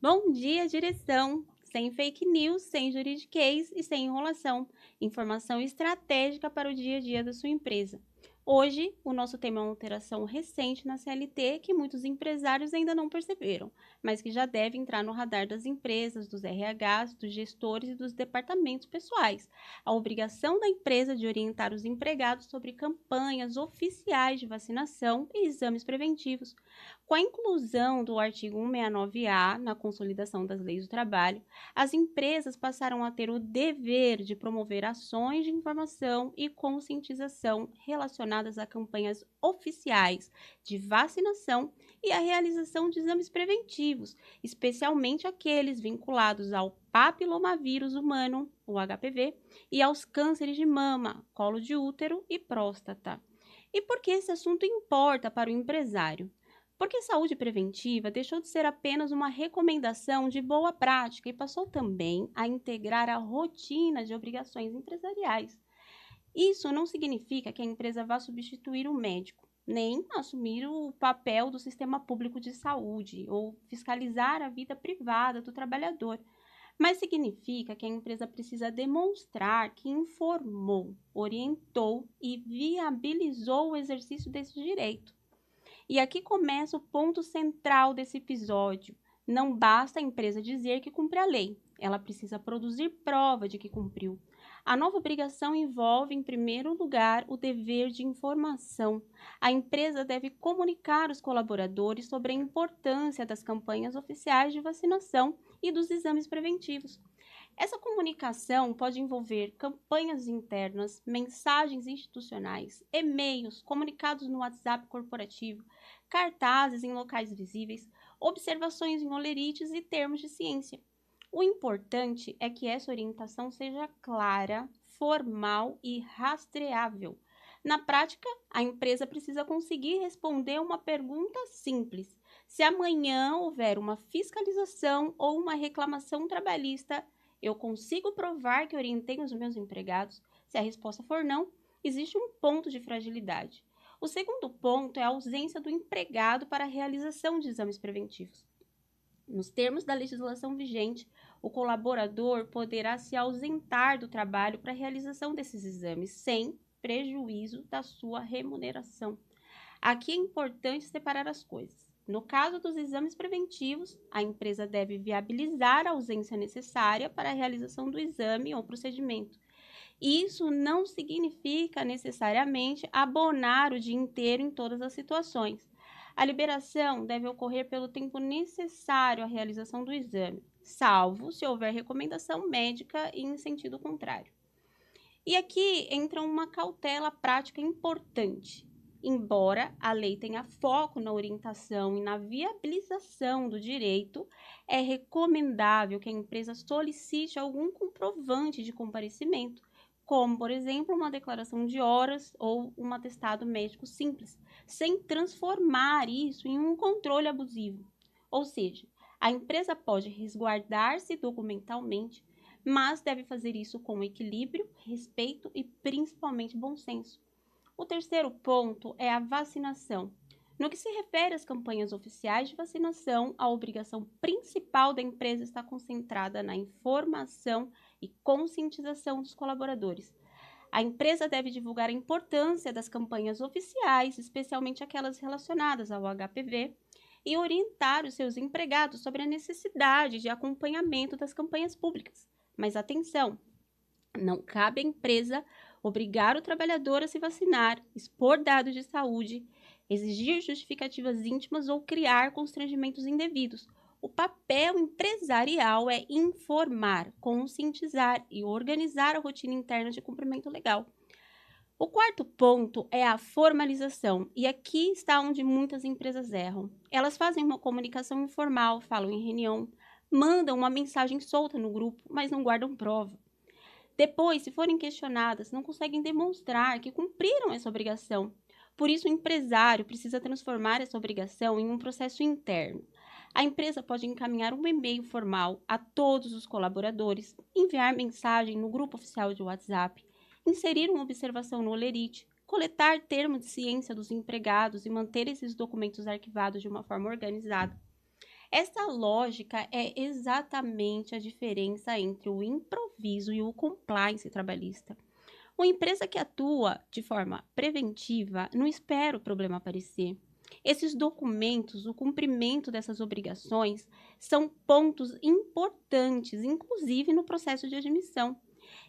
Bom dia, direção! Sem fake news, sem juridiquês e sem enrolação. Informação estratégica para o dia a dia da sua empresa. Hoje, o nosso tema é uma alteração recente na CLT que muitos empresários ainda não perceberam, mas que já deve entrar no radar das empresas, dos RHs, dos gestores e dos departamentos pessoais. A obrigação da empresa de orientar os empregados sobre campanhas oficiais de vacinação e exames preventivos. Com a inclusão do artigo 169-A na Consolidação das Leis do Trabalho, as empresas passaram a ter o dever de promover ações de informação e conscientização relacionadas a campanhas oficiais de vacinação e a realização de exames preventivos, especialmente aqueles vinculados ao papilomavírus humano, o HPV, e aos cânceres de mama, colo de útero e próstata. E por que esse assunto importa para o empresário? Porque saúde preventiva deixou de ser apenas uma recomendação de boa prática e passou também a integrar a rotina de obrigações empresariais. Isso não significa que a empresa vá substituir o médico, nem assumir o papel do sistema público de saúde ou fiscalizar a vida privada do trabalhador, mas significa que a empresa precisa demonstrar que informou, orientou e viabilizou o exercício desse direito. E aqui começa o ponto central desse episódio. Não basta a empresa dizer que cumpre a lei, ela precisa produzir prova de que cumpriu. A nova obrigação envolve, em primeiro lugar, o dever de informação. A empresa deve comunicar aos colaboradores sobre a importância das campanhas oficiais de vacinação e dos exames preventivos. Essa comunicação pode envolver campanhas internas, mensagens institucionais, e-mails, comunicados no WhatsApp corporativo, cartazes em locais visíveis, observações em olerites e termos de ciência. O importante é que essa orientação seja clara, formal e rastreável. Na prática, a empresa precisa conseguir responder uma pergunta simples: se amanhã houver uma fiscalização ou uma reclamação trabalhista, eu consigo provar que orientei os meus empregados? Se a resposta for não, existe um ponto de fragilidade. O segundo ponto é a ausência do empregado para a realização de exames preventivos. Nos termos da legislação vigente, o colaborador poderá se ausentar do trabalho para a realização desses exames, sem prejuízo da sua remuneração. Aqui é importante separar as coisas. No caso dos exames preventivos, a empresa deve viabilizar a ausência necessária para a realização do exame ou procedimento. Isso não significa necessariamente abonar o dia inteiro em todas as situações. A liberação deve ocorrer pelo tempo necessário à realização do exame, salvo se houver recomendação médica e em sentido contrário. E aqui entra uma cautela prática importante. Embora a lei tenha foco na orientação e na viabilização do direito, é recomendável que a empresa solicite algum comprovante de comparecimento, como, por exemplo, uma declaração de horas ou um atestado médico simples, sem transformar isso em um controle abusivo. Ou seja, a empresa pode resguardar-se documentalmente, mas deve fazer isso com equilíbrio, respeito e principalmente bom senso. O terceiro ponto é a vacinação. No que se refere às campanhas oficiais de vacinação, a obrigação principal da empresa está concentrada na informação e conscientização dos colaboradores. A empresa deve divulgar a importância das campanhas oficiais, especialmente aquelas relacionadas ao HPV, e orientar os seus empregados sobre a necessidade de acompanhamento das campanhas públicas. Mas atenção, não cabe à empresa obrigar o trabalhador a se vacinar, expor dados de saúde, exigir justificativas íntimas ou criar constrangimentos indevidos. O papel empresarial é informar, conscientizar e organizar a rotina interna de cumprimento legal. O quarto ponto é a formalização, e aqui está onde muitas empresas erram. Elas fazem uma comunicação informal, falam em reunião, mandam uma mensagem solta no grupo, mas não guardam prova. Depois, se forem questionadas, não conseguem demonstrar que cumpriram essa obrigação. Por isso, o empresário precisa transformar essa obrigação em um processo interno. A empresa pode encaminhar um e-mail formal a todos os colaboradores, enviar mensagem no grupo oficial de WhatsApp, inserir uma observação no Olerite, coletar termos de ciência dos empregados e manter esses documentos arquivados de uma forma organizada. Essa lógica é exatamente a diferença entre o improviso e o compliance trabalhista. Uma empresa que atua de forma preventiva não espera o problema aparecer. Esses documentos, o cumprimento dessas obrigações, são pontos importantes, inclusive no processo de admissão.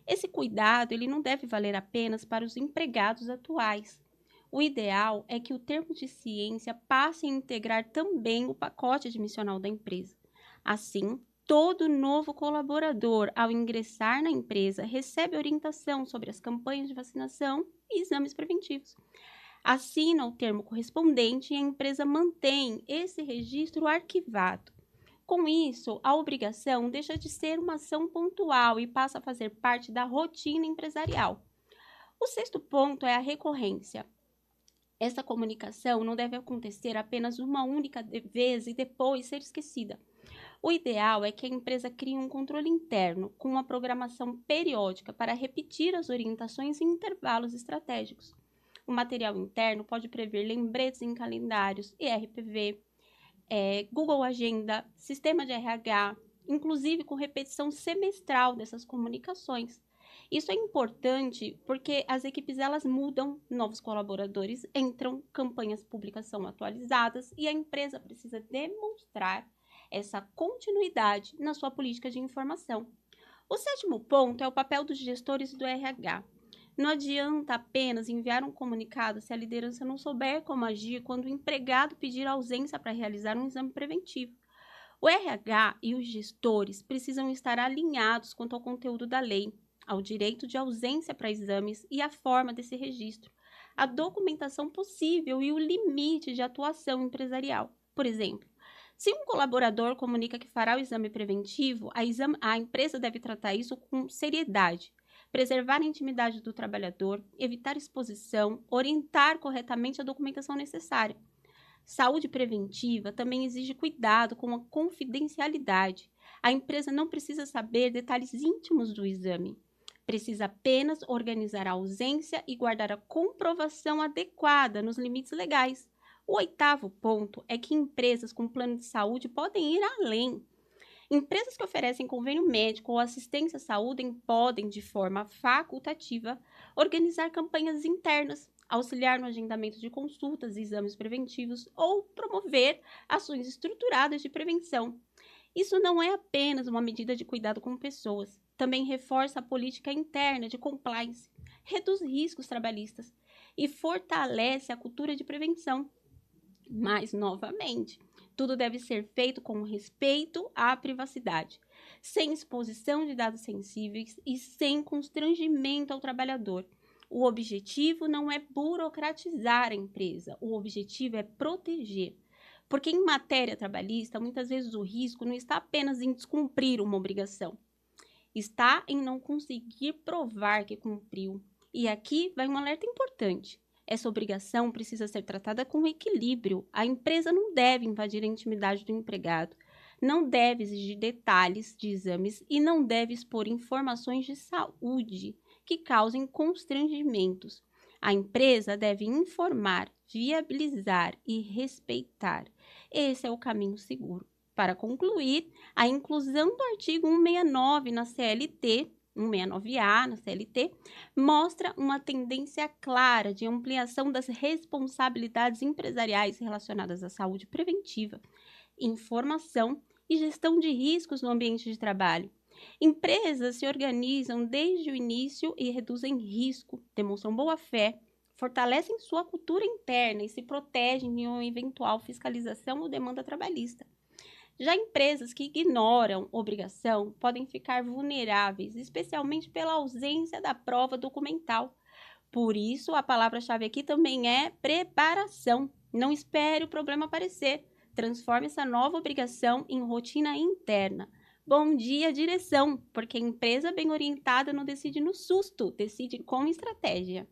Esse cuidado ele não deve valer apenas para os empregados atuais. O ideal é que o termo de ciência passe a integrar também o pacote admissional da empresa. Assim, todo novo colaborador, ao ingressar na empresa, recebe orientação sobre as campanhas de vacinação e exames preventivos. Assina o termo correspondente e a empresa mantém esse registro arquivado. Com isso, a obrigação deixa de ser uma ação pontual e passa a fazer parte da rotina empresarial. O sexto ponto é a recorrência. Essa comunicação não deve acontecer apenas uma única vez e depois ser esquecida. O ideal é que a empresa crie um controle interno, com uma programação periódica para repetir as orientações em intervalos estratégicos. O material interno pode prever lembretes em calendários, ERPV, Google Agenda, sistema de RH, inclusive com repetição semestral dessas comunicações. Isso é importante porque as equipes elas mudam, novos colaboradores entram, campanhas públicas são atualizadas e a empresa precisa demonstrar essa continuidade na sua política de informação. O sétimo ponto é o papel dos gestores do RH. Não adianta apenas enviar um comunicado se a liderança não souber como agir quando o empregado pedir ausência para realizar um exame preventivo. O RH e os gestores precisam estar alinhados quanto ao conteúdo da lei, ao direito de ausência para exames e à forma desse registro, a documentação possível e o limite de atuação empresarial. Por exemplo, se um colaborador comunica que fará o exame preventivo, a empresa deve tratar isso com seriedade, preservar a intimidade do trabalhador, evitar exposição, orientar corretamente a documentação necessária. Saúde preventiva também exige cuidado com a confidencialidade. A empresa não precisa saber detalhes íntimos do exame. Precisa apenas organizar a ausência e guardar a comprovação adequada nos limites legais. O oitavo ponto é que empresas com plano de saúde podem ir além. Empresas que oferecem convênio médico ou assistência à saúde podem, de forma facultativa, organizar campanhas internas, auxiliar no agendamento de consultas e exames preventivos ou promover ações estruturadas de prevenção. Isso não é apenas uma medida de cuidado com pessoas, também reforça a política interna de compliance, reduz riscos trabalhistas e fortalece a cultura de prevenção. Mas, novamente, tudo deve ser feito com respeito à privacidade, sem exposição de dados sensíveis e sem constrangimento ao trabalhador. O objetivo não é burocratizar a empresa, o objetivo é proteger. Porque em matéria trabalhista, muitas vezes o risco não está apenas em descumprir uma obrigação, está em não conseguir provar que cumpriu. E aqui vai um alerta importante. Essa obrigação precisa ser tratada com equilíbrio. A empresa não deve invadir a intimidade do empregado, não deve exigir detalhes de exames e não deve expor informações de saúde que causem constrangimentos. A empresa deve informar, viabilizar e respeitar. Esse é o caminho seguro. Para concluir, a inclusão do artigo 169 na CLT 169A na CLT, mostra uma tendência clara de ampliação das responsabilidades empresariais relacionadas à saúde preventiva, informação e gestão de riscos no ambiente de trabalho. Empresas se organizam desde o início e reduzem risco, demonstram boa-fé, fortalecem sua cultura interna e se protegem de uma eventual fiscalização ou demanda trabalhista. Já empresas que ignoram obrigação podem ficar vulneráveis, especialmente pela ausência da prova documental. Por isso, a palavra-chave aqui também é preparação. Não espere o problema aparecer. Transforme essa nova obrigação em rotina interna. Bom dia, direção, porque a empresa bem orientada não decide no susto, decide com estratégia.